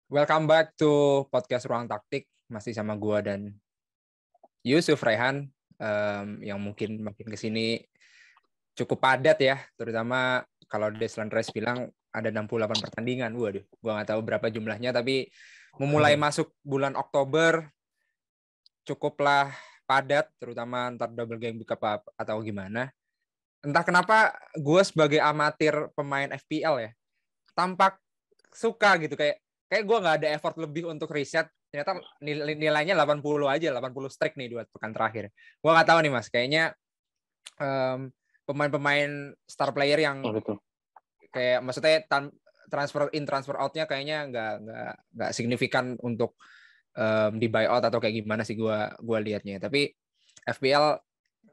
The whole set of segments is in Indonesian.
Welcome back to podcast Ruang Taktik, masih sama gua dan Yusuf Rehan, yang mungkin makin kesini cukup padat ya, terutama kalau Deslan Rice bilang ada 68 pertandingan. Waduh, gua nggak tahu berapa jumlahnya, tapi memulai masuk bulan Oktober cukuplah padat, terutama ntar double game week apa atau gimana. Entah kenapa gue sebagai amatir pemain FPL ya, tampak suka gitu, kayak gue nggak ada effort lebih untuk riset, ternyata nilainya 80 aja, 80 strike nih 2 pekan terakhir. Gue nggak tahu nih Mas, kayaknya pemain-pemain star player yang kayak maksudnya transfer in transfer outnya kayaknya nggak signifikan untuk di buyout atau kayak gimana sih gue liatnya. Tapi FPL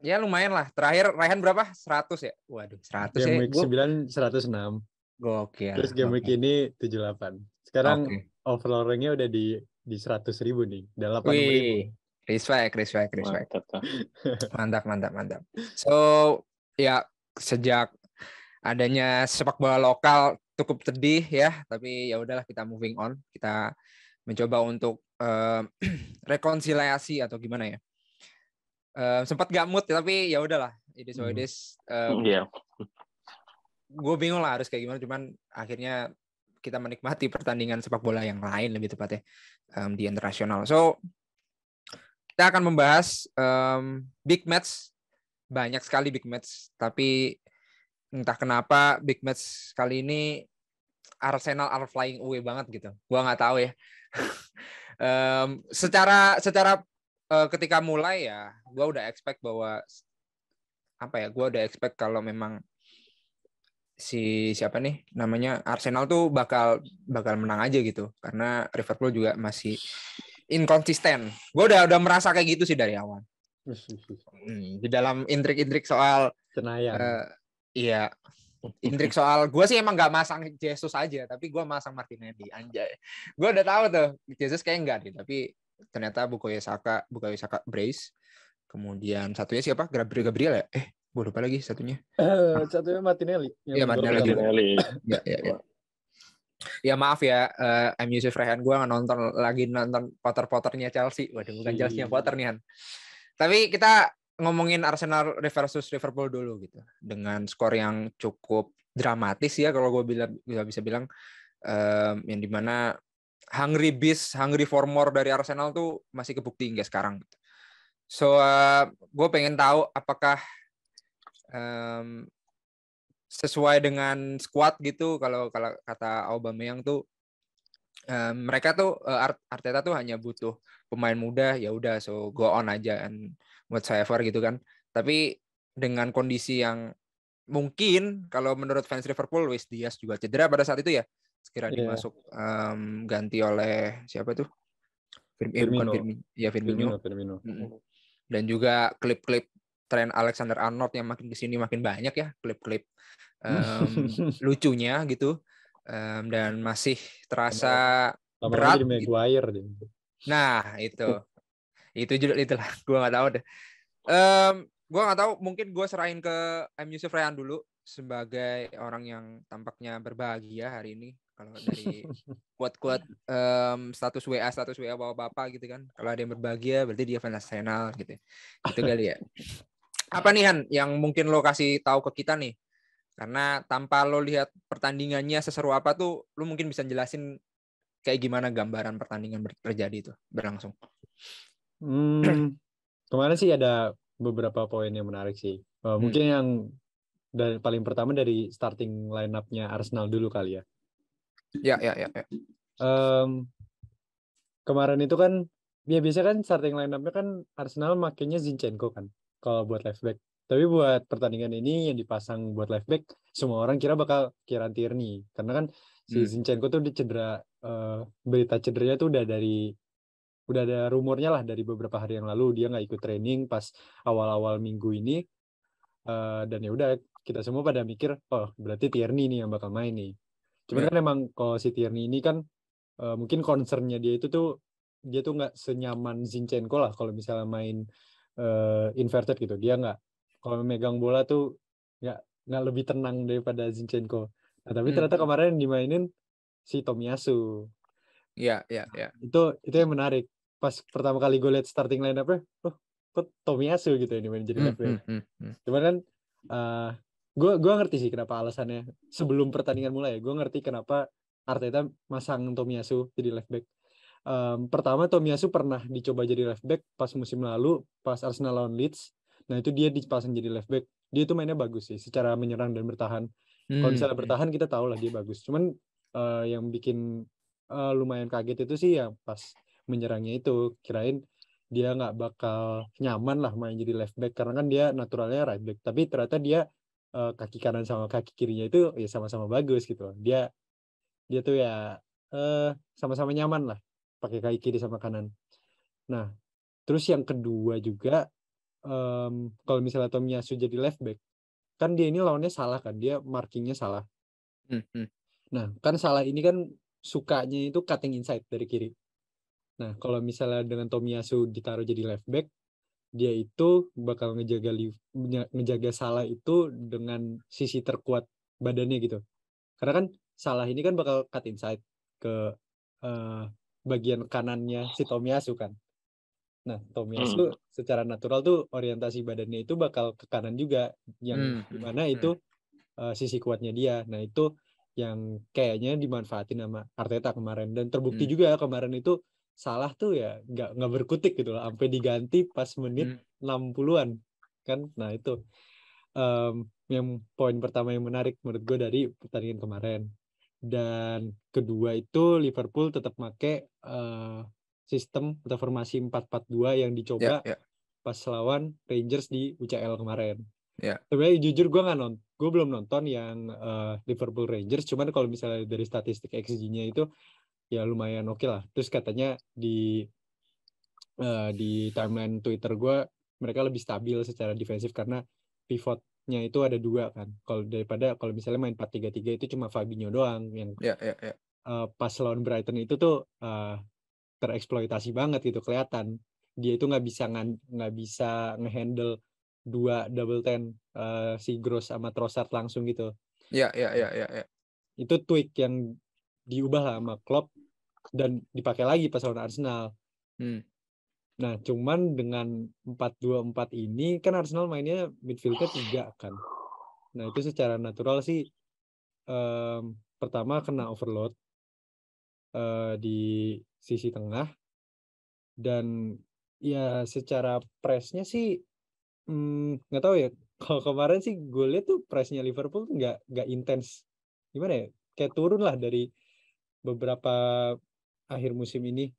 ya lumayan lah. Terakhir Raihan berapa? 100 ya? Waduh, 100 ya. Game week 9 106. Gokil. Terus game week ini 78. Sekarang overall ranknya udah di 100.000 nih. Udah 80.000. Respect. Mantap. So, ya sejak adanya sepak bola lokal cukup sedih ya, tapi ya udahlah, kita moving on. Kita mencoba untuk rekonsiliasi atau gimana ya. Sempat gak mood tapi ya udahlah, it is what it is. Gue bingung lah harus kayak gimana, cuman akhirnya kita menikmati pertandingan sepak bola yang lain lebih tepatnya di internasional. So kita akan membahas big match, banyak sekali big match, tapi entah kenapa big match kali ini Arsenal are flying away banget gitu. Gue nggak tahu ya. Secara ketika mulai ya, gue udah expect bahwa gue udah expect kalau memang siapa nih namanya Arsenal tuh bakal menang aja gitu, karena Liverpool juga masih inkonsisten. Gue udah merasa kayak gitu sih dari awal. Di dalam intrik-intrik soal iya, intrik soal gue sih emang nggak masang Jesus aja, tapi gue masang Martinelli, anjay. Gue udah tahu tuh Jesus kayak enggak nih, tapi ternyata Bukayo Saka brace. Kemudian satunya siapa? Gabriel ya? Gue lupa lagi satunya. Satunya Martinelli. Iya, Martinelli. Ya. Ya maaf ya, Yusuf Rehan, gue nonton Potter-Potternya Chelsea. Waduh, bukan Chelsea-nya Potter nih Han. Tapi kita ngomongin Arsenal versus Liverpool dulu gitu, dengan skor yang cukup dramatis ya kalau gue bisa bilang, yang dimana hungry for more dari Arsenal tuh masih kebukti hingga sekarang. So gue pengen tahu apakah sesuai dengan squad gitu, kalau kata Aubameyang tuh mereka tuh Arteta tuh hanya butuh pemain muda, ya udah, so go on aja and whatsoever gitu kan. Tapi dengan kondisi yang mungkin kalau menurut fans Liverpool, Luis Diaz juga cedera pada saat itu ya, sekiranya dimasuk ganti oleh siapa tuh? Firmino. Dan juga klip-klip tren Alexander-Arnold yang makin kesini makin banyak ya, klip-klip lucunya gitu, dan masih terasa berat jadi Maguire gitu. Nah itulah gue nggak tahu deh. Gue nggak tahu, mungkin gue serahin ke Yusuf Rehan dulu sebagai orang yang tampaknya berbahagia hari ini. Kalau dari quote status WA bapak-bapak gitu kan, kalau ada yang berbahagia berarti dia fans Arsenal gitu. Itu kali ya. Apa nih Han yang mungkin lo kasih tahu ke kita nih? Karena tanpa lo lihat pertandingannya seseru apa tuh, lo mungkin bisa jelasin kayak gimana gambaran pertandingan terjadi itu berlangsung. Kemarin sih ada beberapa poin yang menarik sih. Mungkin yang paling pertama dari starting line-up-nya Arsenal dulu kali ya. Ya. Kemarin itu kan, ya biasa kan starting line-up-nya kan Arsenal makainya Zinchenko kan, kalau buat left back. Tapi buat pertandingan ini yang dipasang buat left back, semua orang kira bakal Kieran Tierney. Karena kan si Zinchenko tuh cedera, berita cederanya tuh udah ada rumornya lah dari beberapa hari yang lalu, dia nggak ikut training pas awal-awal minggu ini. Dan ya udah, kita semua pada mikir, oh berarti Tierney nih yang bakal main nih. Cuman kan emang kalau si Tierney ini kan mungkin concernnya dia tuh nggak senyaman Zinchenko lah kalau misalnya main inverted gitu. Dia nggak, kalau megang bola tuh nggak lebih tenang daripada Zinchenko. Nah tapi ternyata kemarin dimainin si Tomiyasu. Iya. Itu yang menarik. Pas pertama kali gue lihat starting line-up-nya, kok Tomiyasu gitu ini main jadi left back. Cuman kan gue ngerti sih kenapa alasannya. Sebelum pertandingan mulai, gue ngerti kenapa Arteta masang Tomiyasu jadi left back. Pertama Tomiyasu pernah dicoba jadi left back pas musim lalu, pas Arsenal lawan Leeds. Nah itu dia dipasang jadi left back. Dia itu mainnya bagus sih, secara menyerang dan bertahan. Kalau misalnya bertahan kita tahu lah dia bagus. Cuman yang bikin lumayan kaget itu sih ya pas menyerangnya itu, kirain dia nggak bakal nyaman lah main jadi left back karena kan dia naturalnya right back, tapi ternyata dia kaki kanan sama kaki kirinya itu ya sama-sama bagus gitu. Dia tuh ya sama-sama nyaman lah pakai kaki kiri sama kanan. Nah terus yang kedua juga, kalau misalnya Tomiyasu jadi left back kan dia ini lawannya Salah kan, dia markingnya Salah. Nah kan Salah ini kan sukanya itu cutting inside dari kiri. Nah, kalau misalnya dengan Tomiyasu ditaruh jadi left back, dia itu bakal ngejaga Salah itu dengan sisi terkuat badannya gitu. Karena kan Salah ini kan bakal cut inside ke bagian kanannya si Tomiyasu kan. Nah, Tomiyasu secara natural tuh orientasi badannya itu bakal ke kanan juga, yang dimana itu sisi kuatnya dia. Nah, itu yang kayaknya dimanfaatin sama Arteta kemarin, dan terbukti juga kemarin itu Salah tuh ya nggak berkutik gitu loh, sampai diganti pas menit 60-an kan. Nah itu yang poin pertama yang menarik menurut gue dari pertandingan kemarin. Dan kedua itu Liverpool tetap pakai sistem atau formasi 4-4-2 yang dicoba pas lawan Rangers di UCL kemarin. Sebenarnya jujur gue belum nonton yang Liverpool Rangers, cuman kalau misalnya dari statistik XG-nya itu ya lumayan oke lah. Terus katanya di timeline Twitter gue, mereka lebih stabil secara defensif karena pivotnya itu ada 2 kan. Kalau misalnya main 4-3-3 itu cuma Fabinho doang yang pas lawan Brighton itu tuh tereksploitasi banget gitu, kelihatan dia itu nggak bisa ngehandle 2 double 10 si Gross sama Trossard langsung gitu. Itu tweak yang diubah lah sama Klopp dan dipakai lagi pas lawan Arsenal. Nah, cuman dengan 4-2-4 ini kan Arsenal mainnya midfieldnya 3 kan. Nah, itu secara natural sih pertama kena overload di sisi tengah, dan ya secara pressnya sih nggak tahu ya. Kalau kemarin sih gue lihat tuh pressnya Liverpool tuh nggak intens, gimana ya, kayak turun lah dari beberapa akhir musim ini.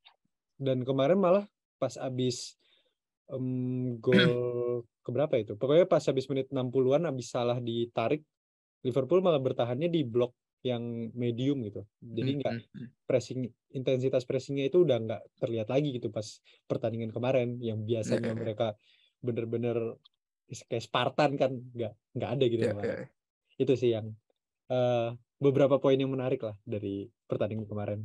Dan kemarin malah pas abis gol keberapa itu, pokoknya pas habis menit 60-an abis Salah ditarik, Liverpool malah bertahannya di blok yang medium gitu, jadi nggak intensitas pressingnya itu udah nggak terlihat lagi gitu pas pertandingan kemarin yang biasanya mereka bener-bener kayak Spartan kan, nggak ada gitu kemarin. Itu sih yang beberapa poin yang menarik lah dari pertandingan kemarin.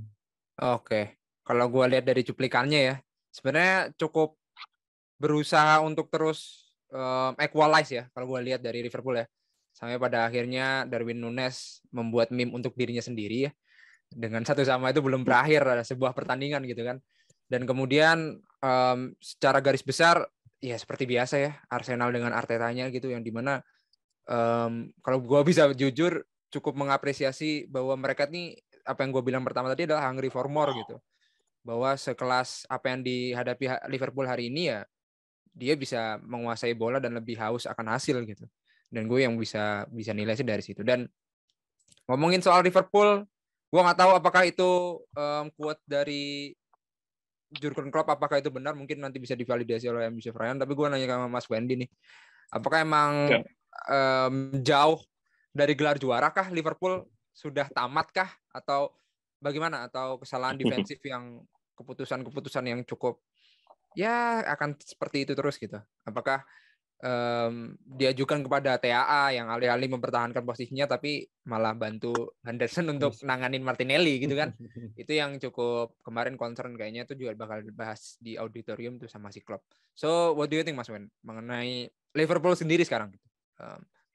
Oke, kalau gue lihat dari cuplikannya ya, sebenarnya cukup berusaha untuk terus equalize ya, kalau gue lihat dari Liverpool ya. Sampai pada akhirnya Darwin Núñez membuat meme untuk dirinya sendiri ya. Dengan 1-1 itu belum berakhir, ada sebuah pertandingan gitu kan. Dan kemudian secara garis besar ya seperti biasa ya, Arsenal dengan Artetanya gitu, yang dimana kalau gue bisa jujur cukup mengapresiasi bahwa mereka nih, apa yang gue bilang pertama tadi adalah hungry for more gitu. Bahwa sekelas apa yang dihadapi Liverpool hari ini ya, dia bisa menguasai bola dan lebih haus akan hasil gitu. Dan gue yang bisa nilai sih dari situ. Dan ngomongin soal Liverpool, gue nggak tahu apakah itu quote dari Jurgen Klopp, apakah itu benar, mungkin nanti bisa divalidasi oleh Yusuf Ryan. Tapi gue nanya sama Mas Wendy nih, apakah emang jauh dari gelar juara kah Liverpool, sudah tamat kah, atau bagaimana, atau kesalahan defensif yang keputusan yang cukup ya akan seperti itu terus gitu. Apakah diajukan kepada TAA yang alih-alih mempertahankan posisinya tapi malah bantu Henderson untuk nanganin Martinelli gitu kan. Itu yang cukup kemarin concern, kayaknya itu juga bakal dibahas di auditorium tuh sama si Klopp. So what do you think Mas Wen mengenai Liverpool sendiri sekarang gitu?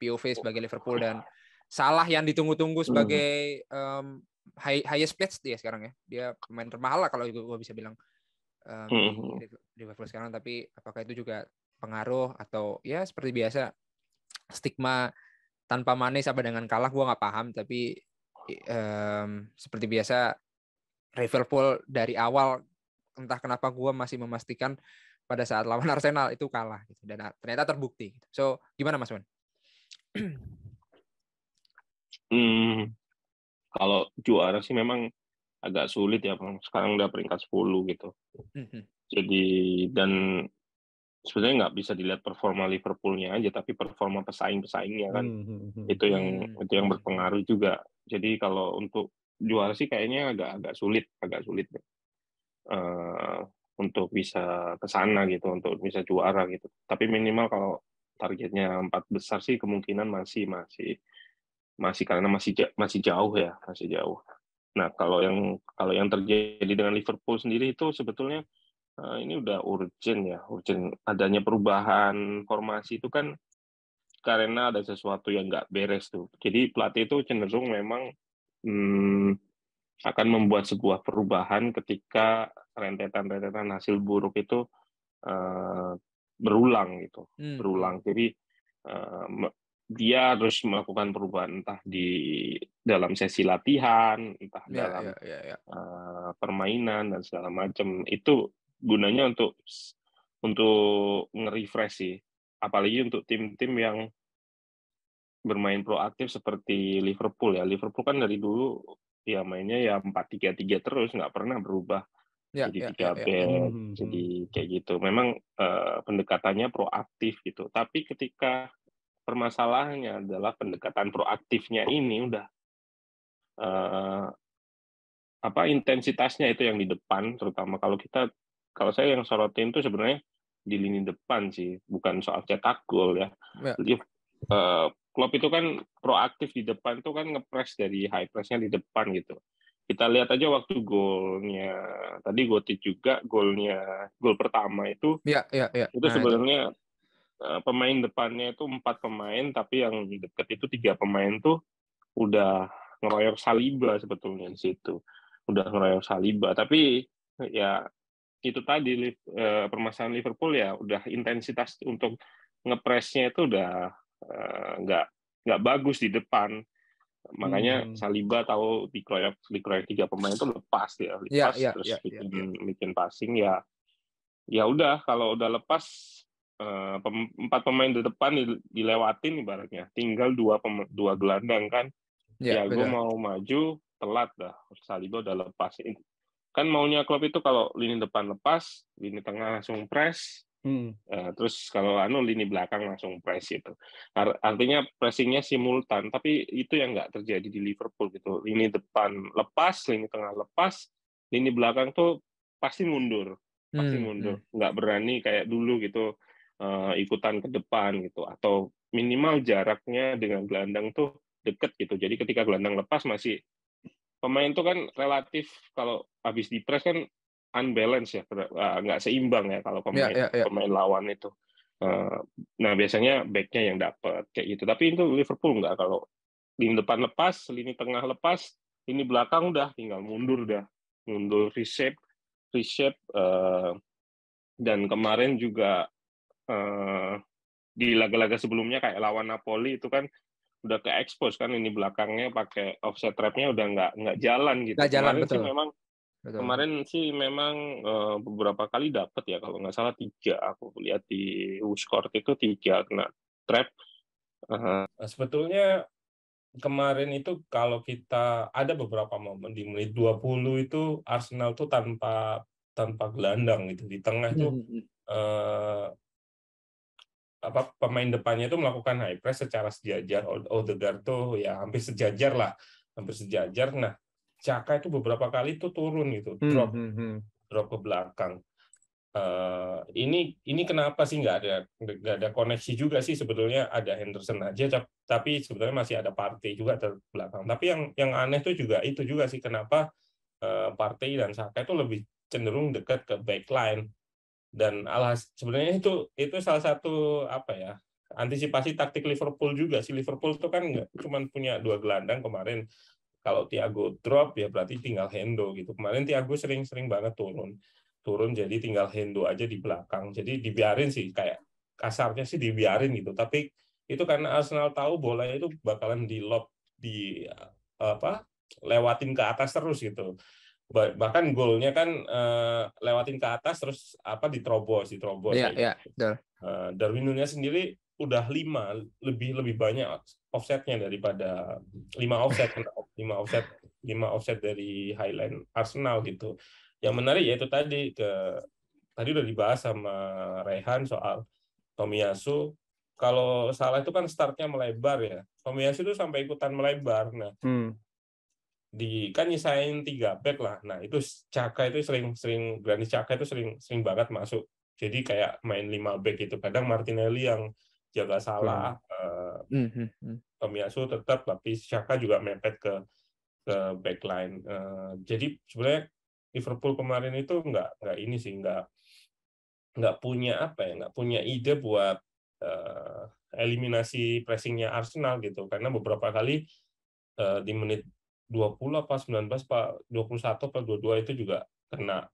POV sebagai Liverpool dan Salah yang ditunggu-tunggu sebagai highest paid dia sekarang ya. Dia pemain termahal lah kalau gue bisa bilang di Liverpool sekarang. Tapi apakah itu juga pengaruh atau ya seperti biasa stigma tanpa Mane sama dengan kalah gue nggak paham. Tapi seperti biasa Liverpool dari awal entah kenapa gue masih memastikan pada saat lawan Arsenal itu kalah gitu. Dan ternyata terbukti. So gimana Mas Wan? Kalau juara sih memang agak sulit ya, Bang. Sekarang udah peringkat 10 gitu. Jadi, dan sebenarnya nggak bisa dilihat performa Liverpoolnya aja, tapi performa pesaing-pesaingnya kan. Itu yang berpengaruh juga. Jadi kalau untuk juara sih kayaknya agak sulit untuk bisa ke sana gitu, untuk bisa juara gitu. Tapi minimal kalau targetnya 4 besar sih kemungkinan masih karena masih jauh ya, masih jauh. Nah, kalau yang terjadi dengan Liverpool sendiri itu sebetulnya ini udah urgent adanya perubahan formasi itu kan karena ada sesuatu yang nggak beres tuh. Jadi pelatih itu cenderung memang akan membuat sebuah perubahan ketika rentetan hasil buruk itu berulang gitu, berulang. Jadi dia harus melakukan perubahan entah di dalam sesi latihan, entah dalam permainan dan segala macam. Itu gunanya untuk nge-refresh sih, apalagi untuk tim-tim yang bermain proaktif seperti Liverpool ya. Liverpool kan dari dulu ya mainnya ya 4-3-3 terus, nggak pernah berubah jadi 3 back, jadi kayak gitu. Memang pendekatannya proaktif gitu. Tapi ketika permasalahannya adalah pendekatan proaktifnya ini udah intensitasnya itu yang di depan, terutama kalau saya yang sorotin itu sebenarnya di lini depan sih, bukan soal cetak gol ya. Klopp itu kan proaktif di depan itu kan ngepres dari high press-nya di depan gitu. Kita lihat aja waktu golnya tadi Gotit juga gol pertama itu itu sebenarnya pemain depannya itu 4 pemain, tapi yang dekat itu 3 pemain tuh udah ngeroyok Saliba sebetulnya di situ. Udah ngeroyok Saliba, tapi ya itu tadi permasalahan Liverpool ya udah intensitas untuk ngepresnya itu udah nggak bagus di depan. Makanya Saliba tahu dikeroyok 3 pemain itu lepas terus bikin passing ya udah, kalau udah lepas 4 pemain di depan dilewatin ibaratnya, tinggal 2 gelandang kan. Gue mau maju telat dah, Saliba udah lepas. Kan maunya Klopp itu kalau lini depan lepas, lini tengah langsung press, terus kalau lini belakang langsung press gitu. Artinya pressingnya simultan, tapi itu yang nggak terjadi di Liverpool gitu. Lini depan lepas, lini tengah lepas, lini belakang tuh pasti mundur, nggak berani kayak dulu gitu ikutan ke depan gitu, atau minimal jaraknya dengan gelandang tuh deket gitu. Jadi ketika gelandang lepas masih pemain tuh kan relatif kalau habis di press kan unbalance ya, nggak seimbang ya kalau pemain lawan itu. Nah biasanya backnya yang dapat kayak gitu. Tapi itu Liverpool nggak, kalau lini depan lepas, lini tengah lepas, lini belakang udah tinggal mundur reshape. Dan kemarin juga di laga-laga sebelumnya kayak lawan Napoli itu kan udah ke expose kan, ini belakangnya pakai offset trapnya udah nggak jalan gitu. Kemarin sih memang beberapa kali dapat ya, kalau nggak salah 3 aku lihat di Score itu 3 kena trap. Sebetulnya kemarin itu kalau kita ada beberapa momen di menit 20 itu Arsenal tuh tanpa gelandang gitu di tengah itu pemain depannya itu melakukan high press secara sejajar. Odegaard tuh ya hampir sejajar. Nah, Xhaka itu beberapa kali tuh turun gitu, drop ke belakang. Ini kenapa sih nggak ada koneksi juga sih sebetulnya. Ada Henderson aja, tapi sebetulnya masih ada Partey juga di belakang. Tapi yang aneh tuh juga itu juga sih, kenapa Partey dan Xhaka itu lebih cenderung dekat ke backline. Dan sebenarnya itu salah satu antisipasi taktik Liverpool juga sih. Liverpool itu kan nggak cuma punya 2 gelandang kemarin, Kalau Thiago drop ya berarti tinggal Hendo gitu. Kemarin Thiago sering banget turun jadi tinggal Hendo aja di belakang. Jadi dibiarin sih, kayak kasarnya sih dibiarin gitu. Tapi itu karena Arsenal tahu bola itu bakalan di lob, di lewatin ke atas terus gitu. Bahkan golnya kan lewatin ke atas terus diterobos Iya, betul. Darwin Núñez sendiri udah 5 lebih banyak offsetnya daripada 5 offset dari highline Arsenal gitu. Yang menarik yaitu tadi udah dibahas sama Rehan soal Tomiyasu. Kalau salah itu kan startnya melebar ya. Tomiyasu itu sampai ikutan melebar. Nah, kan nyisain 3 back lah. Nah, itu Xhaka itu Granit Xhaka itu sering banget masuk. Jadi kayak main 5 back gitu. Kadang Martinelli yang jaga salah, Tomiyasu tetap, tapi Xhaka juga mepet ke backline. Jadi sebenarnya Liverpool kemarin itu nggak punya ide buat eliminasi pressingnya Arsenal gitu. Karena beberapa kali di menit 20 apa 19 Pak 21 atau 22 itu juga kena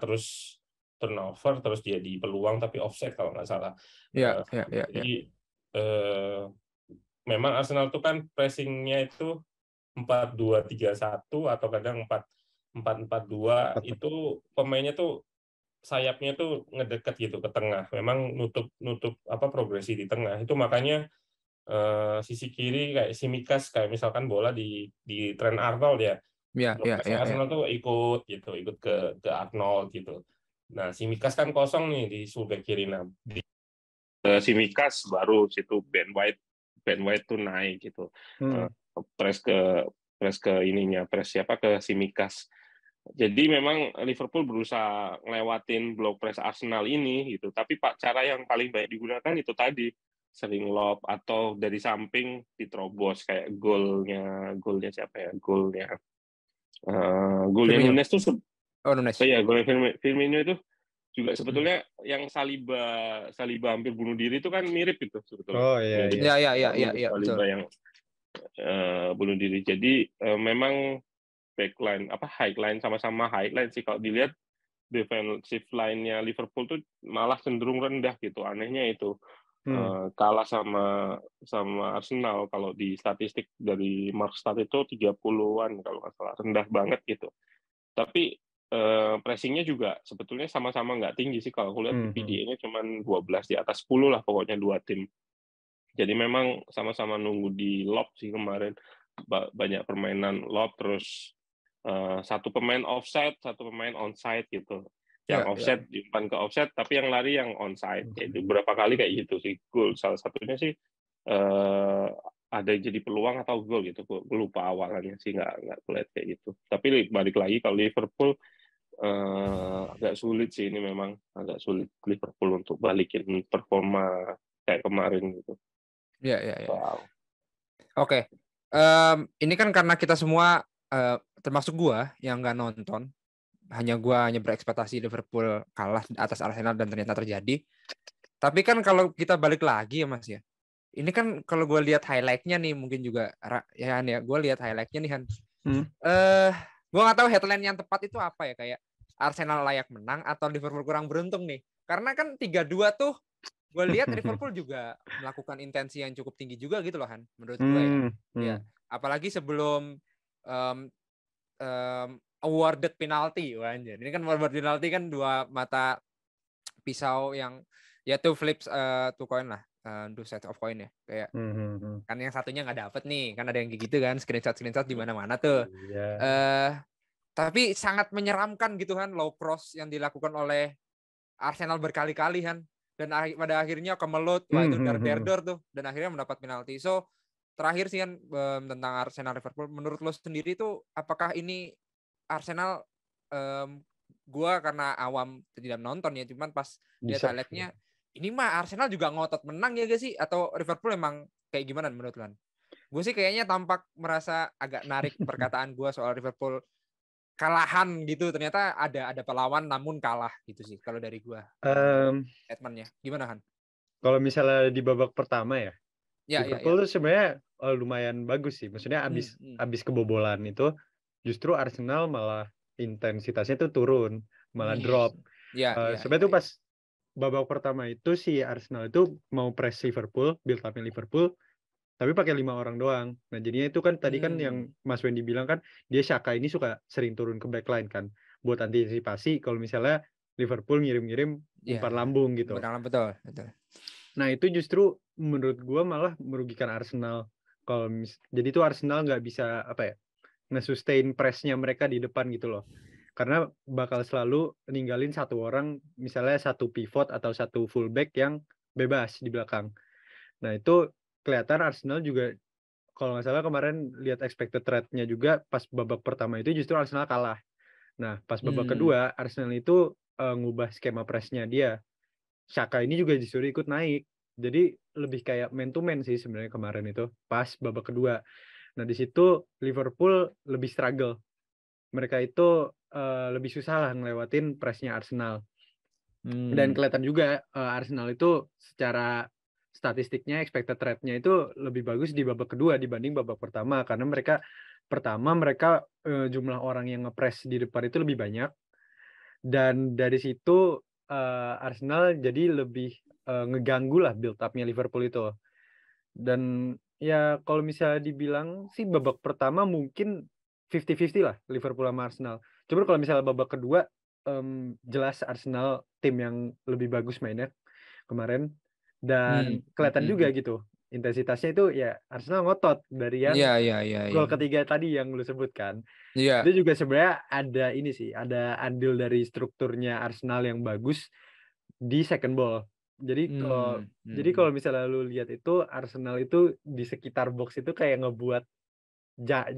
terus turnover terus jadi peluang tapi offset kalau nggak salah. Jadi memang Arsenal itu kan pressingnya itu 4-2-3-1 atau kadang 4-4-2 itu pemainnya tuh sayapnya tuh ngedeket gitu ke tengah. Memang nutup progresi di tengah. Itu makanya sisi kiri kayak Tsimikas kayak misalkan bola di Trent Arnold ya. Arsenal tuh ikut ke Arnold gitu. Nah, Tsimikas kan kosong nih di fullback kiri. Nah, Tsimikas baru situ Ben White tuh naik gitu. Press ke Tsimikas. Jadi memang Liverpool berusaha ngelewatin block press Arsenal ini gitu. Tapi cara yang paling baik digunakan itu tadi, sering lob atau dari samping diterobos kayak golnya siapa ya? Golnya Nunes tuh Nunes. Ya, golnya Firmino itu juga sebetulnya yang Saliba hampir bunuh diri itu kan mirip itu sebetulnya. Oh iya. Saliba yang bunuh diri. Jadi memang backline highline sama-sama highline sih kalau dilihat. Defensive line-nya Liverpool tuh malah cenderung rendah gitu. Anehnya itu kalah sama Arsenal. Kalau di statistik dari Markstat itu 30-an kalau nggak salah, rendah banget gitu. Tapi pressingnya juga sebetulnya sama-sama nggak tinggi sih. Kalau aku lihat PDA-nya cuma 12 di atas 10 lah pokoknya dua tim. Jadi memang sama-sama nunggu di lob sih kemarin. Banyak permainan lob, terus satu pemain offside, satu pemain onside gitu. Yang offset diumpan ke offset, tapi yang lari yang onside. Itu berapa kali kayak gitu sih. Gol salah satunya sih ada jadi peluang atau gol gitu. Gue lupa awalnya sih, nggak kulihat kayak gitu. Tapi balik lagi kalau Liverpool agak sulit sih, ini memang agak sulit Liverpool untuk balikin performa kayak kemarin gitu. Iya. Wow. Oke. Ini kan karena kita semua termasuk gua yang nggak nonton, hanya berekspektasi Liverpool kalah atas Arsenal dan ternyata terjadi. Tapi kan kalau kita balik lagi ya Mas ya, ini kan kalau gue lihat highlight-nya nih mungkin juga ya Han ya, gue lihat highlight-nya nih Han. Gue nggak tahu headline yang tepat itu apa ya, kayak Arsenal layak menang atau Liverpool kurang beruntung nih. Karena kan 3-2 tuh gue lihat Liverpool juga melakukan intensi yang cukup tinggi juga gitu loh Han, menurut gue ya. Apalagi sebelum awarded penalty, anjir. Ini kan awarded penalty kan dua mata pisau yang ya two flips two coin lah, two sides of coin ya. Kayak kan yang satunya nggak dapet nih, kan ada yang kayak gitu kan, screenshot di mana-mana tuh. Tapi sangat menyeramkan gitu kan, low cross yang dilakukan oleh Arsenal berkali-kali kan, dan pada akhirnya kemelut, wah itu dar tuh, dan akhirnya mendapat penalti. So terakhir sih kan tentang Arsenal Liverpool, menurut lo sendiri tuh apakah ini Arsenal, gua karena awam tidak nonton ya, cuman pas lihat highlightnya ini mah Arsenal juga ngotot menang ya gak sih, atau Liverpool emang kayak gimana menurut lo? Gue sih kayaknya tampak merasa agak narik perkataan gue soal Liverpool kalahan gitu, ternyata ada pelawan namun kalah gitu sih kalau dari gue. Statementnya gimana Han? Kalau misalnya di babak pertama ya, Liverpool tuh sebenarnya lumayan bagus sih. Maksudnya abis kebobolan itu justru Arsenal malah intensitasnya tuh turun, malah drop. Sebenarnya tuh pas babak pertama itu si Arsenal itu mau press Liverpool, build up-nya Liverpool, tapi pakai 5 orang doang. Nah jadinya itu kan tadi kan yang Mas Wendy bilang kan, dia Xhaka ini suka sering turun ke backline kan, buat antisipasi kalau misalnya Liverpool ngirim-ngirim umpan lambung gitu. Betul. Nah itu justru menurut gue malah merugikan Arsenal. Jadi itu Arsenal nggak bisa nge-sustain press-nya mereka di depan gitu loh. Karena bakal selalu ninggalin satu orang, misalnya satu pivot atau satu fullback yang bebas di belakang. Nah itu kelihatan Arsenal juga, kalau nggak salah kemarin lihat expected rate-nya juga pas babak pertama itu justru Arsenal kalah. Nah pas babak kedua Arsenal itu ngubah skema press-nya dia. Xhaka ini juga disuruh ikut naik. Jadi lebih kayak man to man sih sebenarnya kemarin itu pas babak kedua. Nah di situ Liverpool lebih struggle. Mereka itu lebih susah lah ngelewatin pressnya Arsenal. Dan kelihatan juga Arsenal itu secara statistiknya expected rate-nya itu lebih bagus di babak kedua dibanding babak pertama, karena mereka jumlah orang yang ngepress di depan itu lebih banyak, dan dari situ Arsenal jadi lebih ngeganggu lah build up-nya Liverpool itu. Dan ya kalau misalnya dibilang sih babak pertama mungkin 50-50 lah Liverpool sama Arsenal. Cuma kalau misalnya babak kedua jelas Arsenal tim yang lebih bagus mainnya kemarin, dan kelihatan juga gitu intensitasnya itu ya Arsenal ngotot dari yang gol ketiga tadi yang lu sebutkan. Itu juga sebenarnya ada ini sih, ada andil dari strukturnya Arsenal yang bagus di second ball. Jadi kalau misalnya lu lihat itu Arsenal itu di sekitar box itu kayak ngebuat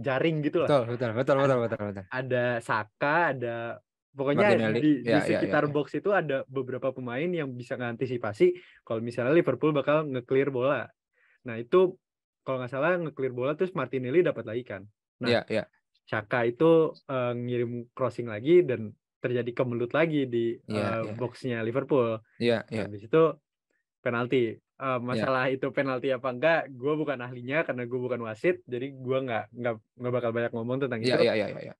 jaring gitu lah. Betul. Ada Saka, ada pokoknya di sekitar box itu ada beberapa pemain yang bisa ngantisipasi kalau misalnya Liverpool bakal nge-clear bola. Nah itu kalau nggak salah nge-clear bola terus Martinelli dapat lagi kan. Nah Saka itu ngirim crossing lagi dan terjadi kemelut lagi di boxnya Liverpool. Habis itu penalti. Masalah itu penalti apa enggak, gue bukan ahlinya karena gue bukan wasit, jadi gue nggak bakal banyak ngomong tentang itu.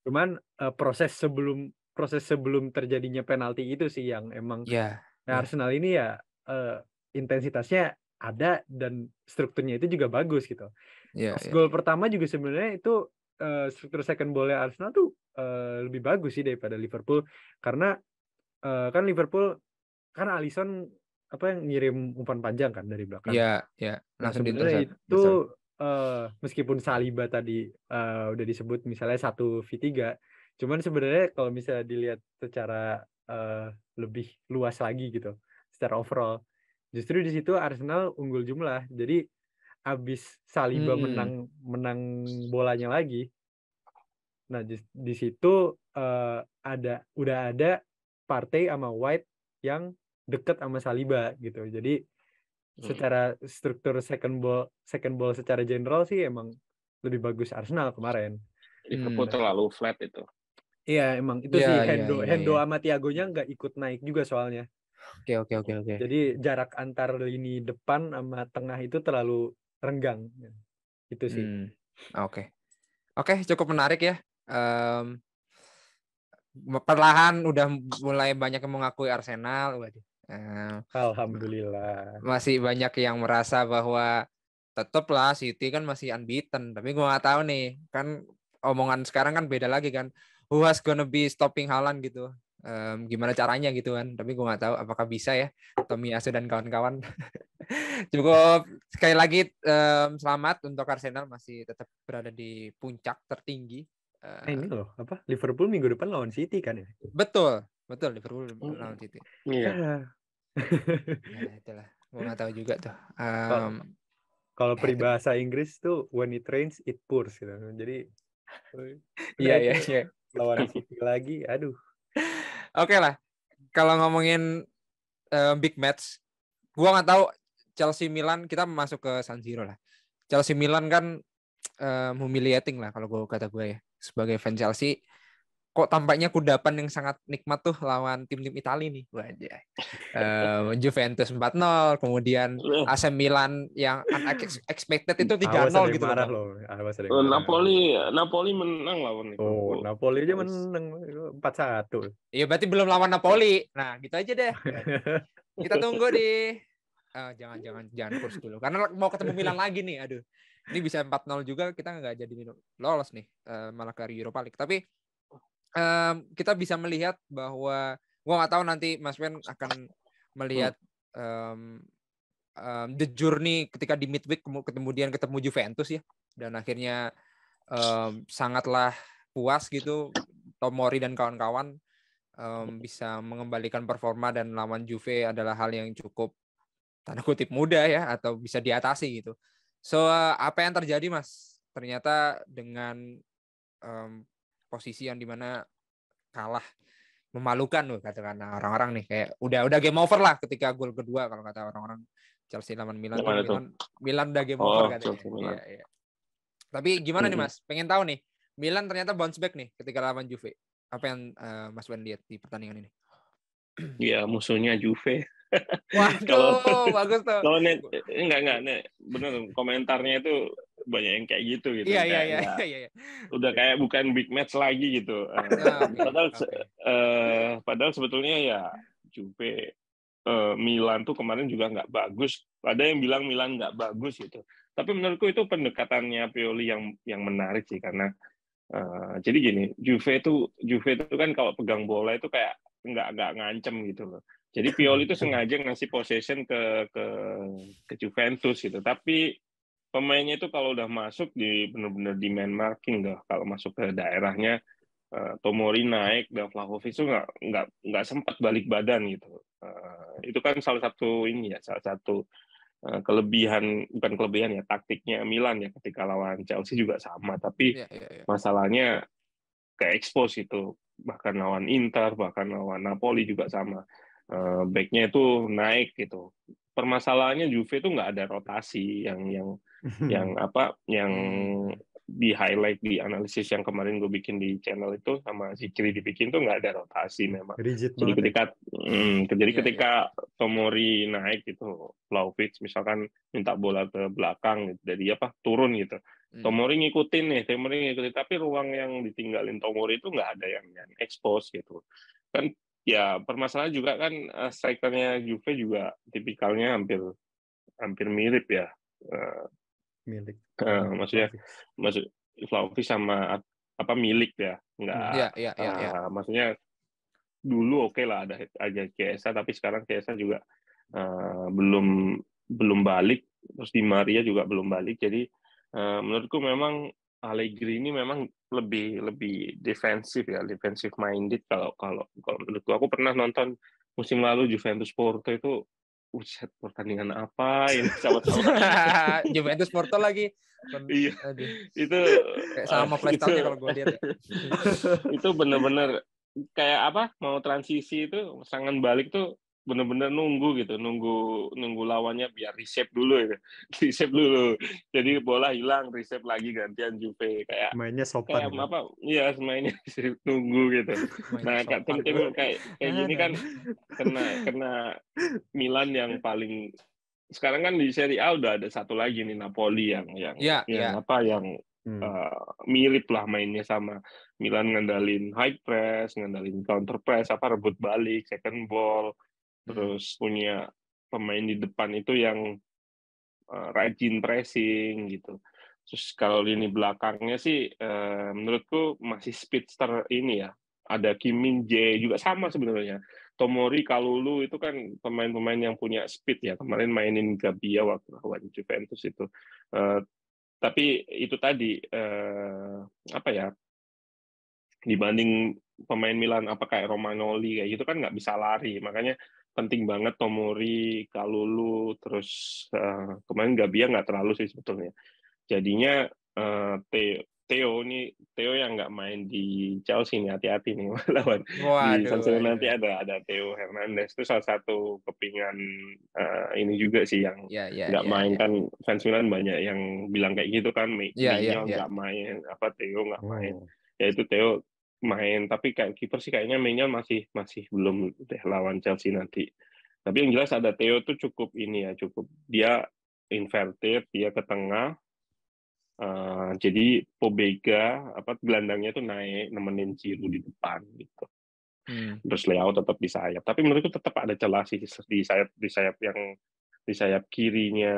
Cuman proses sebelum terjadinya penalti itu sih yang emang Arsenal ini ya intensitasnya ada dan strukturnya itu juga bagus gitu. Gol pertama juga sebenarnya itu struktur second ball-nya Arsenal tuh lebih bagus sih daripada Liverpool, karena kan Liverpool kan Alisson ngirim umpan panjang kan dari belakang. Nah sebenarnya itu meskipun Saliba tadi udah disebut misalnya 1v3, cuman sebenarnya kalau misalnya dilihat secara lebih luas lagi gitu, secara overall, justru di situ Arsenal unggul jumlah. Jadi abis Saliba menang bolanya lagi, nah di situ udah ada Partey sama White yang deket sama Saliba gitu. Jadi secara struktur second ball secara general sih emang lebih bagus Arsenal kemarin. Liverpool terlalu flat itu. Iya emang itu sih Hendo sama Thiago-nya nggak ikut naik juga soalnya. Oke. Jadi jarak antar lini depan sama tengah itu terlalu renggang. Itu sih. Oke, cukup menarik ya. Perlahan udah mulai banyak yang mengakui Arsenal. Alhamdulillah. Masih banyak yang merasa bahwa tetaplah City kan masih unbeaten. Tapi gue nggak tahu nih, kan omongan sekarang kan beda lagi kan. Who has gonna be stopping Haaland gitu? Gimana caranya gitu kan? Tapi gue nggak tahu apakah bisa ya Tomiyasu dan kawan-kawan. Cukup sekali lagi selamat untuk Arsenal masih tetap berada di puncak tertinggi. Ini loh Liverpool minggu depan lawan City kan ya? Betul Liverpool lawan City. Iya. Ya itulah, gue nggak tahu juga tuh. Kalau peribahasa Inggris tuh when it rains it pours gitu. Jadi iya. Lawan City lagi, aduh. Oke lah, kalau ngomongin big match, gue nggak tahu Chelsea Milan, kita masuk ke San Siro lah. Chelsea Milan kan humiliating lah kalau kata gue ya, sebagai fan Chelsea. kok tampaknya kudapan yang sangat nikmat tuh lawan tim-tim Italia nih. Wajah. Juventus 4-0, kemudian AC Milan yang unexpected itu 3-0 gitu loh. Napoli menang lawan itu. Oh, Napoli aja menang 4-1. Iya, berarti belum lawan Napoli. Nah, gitu aja deh. Kita tunggu di jangan kurs dulu karena mau ketemu Milan lagi nih. Aduh. Ini bisa 4-0 juga, kita nggak jadi lolos nih, malah ke Europa League. Tapi kita bisa melihat bahwa gua nggak tahu nanti Mas Wen akan melihat the journey ketika di midweek kemudian ketemu Juventus ya, dan akhirnya sangatlah puas gitu. Tomori dan kawan-kawan bisa mengembalikan performa dan lawan Juve adalah hal yang cukup tanda kutip mudah ya, atau bisa diatasi gitu. So apa yang terjadi Mas? Ternyata dengan posisi yang dimana kalah memalukan loh katakan orang-orang nih, kayak udah game over lah ketika gol kedua kalau kata orang-orang Chelsea lawan Milan Milan udah game over katanya. Iya. Tapi gimana nih Mas? Pengen tahu nih, Milan ternyata bounce back nih ketika lawan Juve. Apa yang Mas Wen lihat di pertandingan ini? Ya musuhnya Juve. Waduh, bagus tuh. Kalau enggak bener komentarnya itu banyak yang kayak gitu. Iya. Udah kayak bukan big match lagi gitu. Padahal sebetulnya ya Juve, Milan tuh kemarin juga nggak bagus. Ada yang bilang Milan nggak bagus gitu. Tapi menurutku itu pendekatannya Pioli yang menarik sih, karena jadi gini, Juve itu kan kalau pegang bola itu kayak nggak ngancem gitu loh. Jadi Pioli itu sengaja ngasih possession ke Juventus gitu. Tapi pemainnya itu kalau udah masuk benar-benar di man marking dah. Kalau masuk ke daerahnya, Tomori naik dan Vlahovic itu nggak sempat balik badan gitu. Itu kan salah satu bukan kelebihan ya, taktiknya Milan ya ketika lawan Chelsea juga sama. Tapi masalahnya ke expose itu, bahkan lawan Inter, bahkan lawan Napoli juga sama. Backnya itu naik gitu. Permasalahannya Juve itu nggak ada rotasi yang di highlight di analisis yang kemarin gue bikin di channel itu sama si Ciri dibikin tuh nggak ada rotasi memang. Jadi ketika Tomori naik gitu, Vlahovic misalkan minta bola ke belakang gitu, jadi turun gitu. Tomori ngikutin, tapi ruang yang ditinggalin Tomori itu nggak ada yang expose gitu. Kan ya permasalahan juga kan, strikernya Juve juga tipikalnya hampir mirip ya. Maksudnya Vlahovic sama milik ya, nggak. Maksudnya dulu oke lah ada Chiesa, tapi sekarang Chiesa juga belum balik, terus Di Maria juga belum balik. Jadi menurutku memang Allegri ini memang lebih defensif ya, defensive minded kalau menurutku. Aku pernah nonton musim lalu Juventus Porto itu, pertandingan apa ini sama-sama. Juventus Porto lagi. Iya. Itu kayak sama playstyle-nya kalau gue lihat ya. Itu benar-benar kayak mau transisi itu serangan balik tuh benar-benar nunggu lawannya biar reset dulu. Jadi bola hilang, reset lagi, gantian Juve, kayak mainnya sopan. Iya, mainnya nunggu gitu. Nah, tim kayak gini kan kena Milan yang paling sekarang kan di Serie A udah ada satu lagi nih, Napoli yang mirip lah mainnya sama Milan, ngandalin high press, ngandalin counter press, rebut balik, second ball, terus punya pemain di depan itu yang rajin pressing gitu. Terus kalau lini belakangnya sih menurutku masih speedster ini ya. Ada Kim Min-jae juga sama sebenarnya. Tomori, Kalulu itu kan pemain-pemain yang punya speed ya. Kemarin mainin Gabbia waktu lawan Juventus itu. Tapi itu tadi dibanding pemain Milan kayak Romagnoli kayak gitu kan nggak bisa lari. Makanya penting banget Tomori, Kalulu, terus kemarin Gabbia nggak terlalu sih sebetulnya. Jadinya Theo yang nggak main di Chelsea nih, hati-hati nih lawan di San Siro nanti ada Theo Hernandez. Itu salah satu kepingan ini juga sih yang nggak main kan. Fans Milan banyak yang bilang kayak gitu kan, Mourinho nggak main, Theo nggak main. Ya itu Theo main, tapi kayak kiper sih kayaknya mainnya masih belum deh lawan Chelsea nanti. Tapi yang jelas ada Theo tuh cukup ini ya, cukup dia inverted, dia ke tengah. Jadi Pobega gelandangnya tuh naik nemenin Giroud di depan gitu. Terus Leao tetap di sayap. Tapi menurutku tetap ada celah sih di sayap kirinya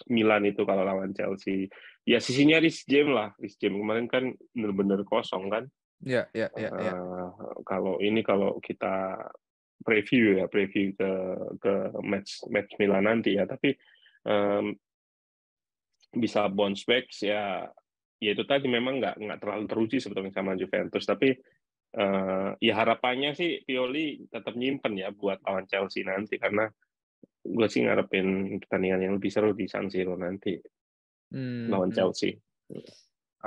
Milan itu kalau lawan Chelsea. Ya sisinya Reece James lah. Reece James kemarin kan benar-benar kosong kan. Iya. Kalau kita preview ke match Milan nanti ya. Tapi bisa bounce back ya itu tadi memang nggak terlalu teruji sebetulnya sama Juventus. Tapi ya harapannya sih Pioli tetap nyimpen ya buat lawan Chelsea nanti, karena gue sih ngarepin pertandingan yang lebih seru di San Siro nanti lawan Chelsea.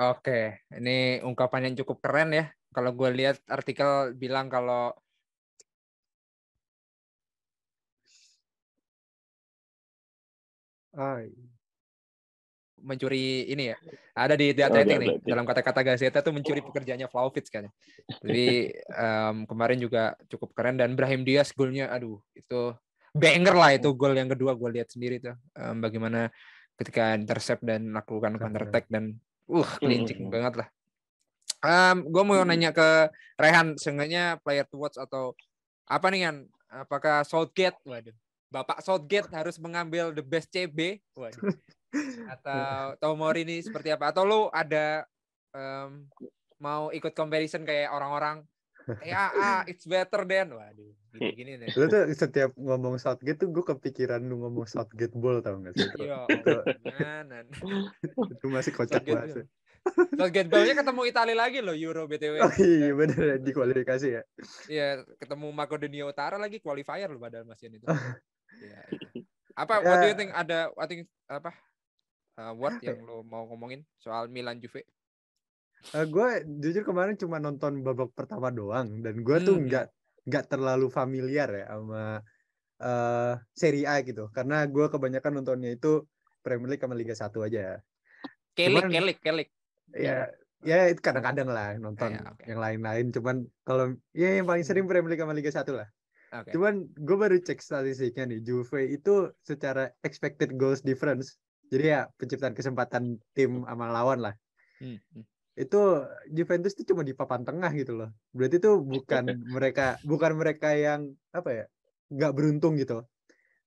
Oke, ini ungkapan yang cukup keren ya. Kalau gue lihat artikel bilang kalau mencuri ini ya, ada di Athletic nih, dalam kata-kata Gazeta tuh mencuri pekerjaannya Vlahovic kan. Jadi kemarin juga cukup keren, dan Brahim Diaz golnya, aduh itu banger lah, itu gol yang kedua gue lihat sendiri tuh, bagaimana ketika intercept dan melakukan counter attack dan clinching banget lah. Gue mau nanya ke Rehan, seenggaknya player to watch atau apa nih kan? Apakah Southgate? Waduh, Bapak Southgate harus mengambil the best CB? Waduh. Atau Tomori ini seperti apa? Atau lu ada mau ikut comparison kayak orang-orang it's better than, waduh, gini deh. Lu tuh setiap ngomong Southgate tuh gue kepikiran lu ngomong Southgate Ball, tau gak sih? Itu masih kocak banget. Southgate Ball-nya ketemu Italia lagi loh, Euro BTW. Oh iya bener, di kualifikasi ya. Iya, ketemu Makedonia Utara lagi, qualifier loh padahal masih itu. Iya. Apa what do you think, word yang lo mau ngomongin soal Milan Juve? Gue jujur kemarin cuma nonton babak pertama doang, dan gue tuh nggak terlalu familiar ya sama Serie A gitu, karena gue kebanyakan nontonnya itu Premier League sama Liga 1 aja. Kelik. Ya itu kadang-kadang lah nonton yang lain-lain, cuman kalau yang paling sering Premier League sama Liga 1 lah. Cuman gue baru cek statistiknya nih, Juve itu secara expected goals difference, jadi ya penciptaan kesempatan tim sama lawan lah, itu Juventus itu cuma di papan tengah gitu loh. Berarti itu bukan mereka yang nggak beruntung gitu.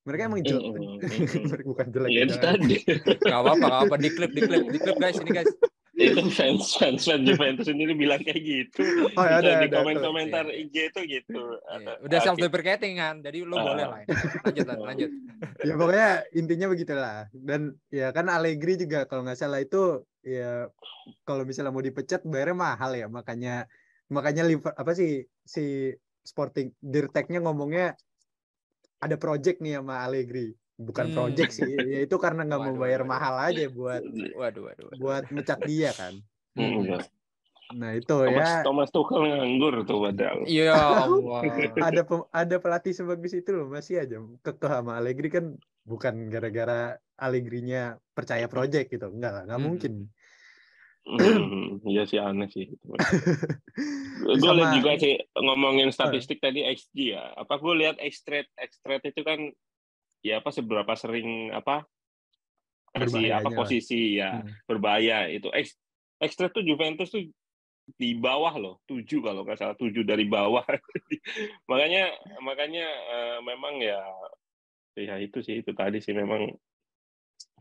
Mereka emang jelek, bukan jelek. Iya tadi. Gak apa-apa, di klip guys, ini guys. Itu fans Juventus sendiri bilang kayak gitu. Oh, ada di komentar IG itu gitu. Udah self deprecating kan, jadi lu boleh lah. Lanjut. Ya pokoknya intinya begitulah. Dan ya kan Allegri juga kalau nggak salah itu ya kalau misalnya mau dipecat bayarnya mahal ya, makanya si Sporting Dirteknya ngomongnya ada project nih sama Allegri. Bukan project sih, ya itu karena nggak mau bayar mahal aja buat mecat dia kan. Nah itu Thomas Tuchel nganggur tuh padahal. Ya Allah. Ada pelatih sebagus itu loh masih aja kekeh sama Allegri, kan bukan gara-gara Allegri-nya percaya project gitu, nggak mungkin. Iya sih, aneh sih. Gue lihat juga sih ngomongin statistik tadi XG ya. Gue lihat X-Trade itu kan ya seberapa sering kasih posisi ya berbahaya itu. X-Trade tuh Juventus tuh di bawah loh, 7 kalau nggak salah, 7 dari bawah. makanya memang ya itu tadi sih memang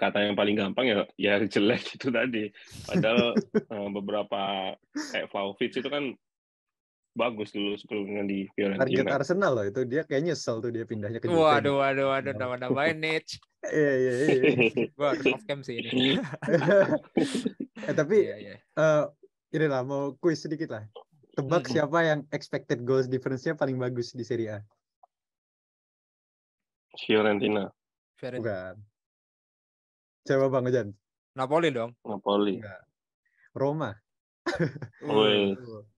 kata yang paling gampang ya jelek itu tadi. Padahal beberapa kayak Vlahovic itu kan bagus dulu sebelumnya di Fiorentina. Target Arsenal loh itu, dia kayak nyesel tuh dia pindahnya ke Juve. Waduh, nama-namain Nich. Iya. Gua harus off cam sih ini. Tapi ini lah mau kuis sedikit lah. Tebak siapa yang expected goals difference-nya paling bagus di Serie A? Fiorentina. Bukan. Coba Bang Ojan. Napoli dong. Napoli. Enggak. Roma.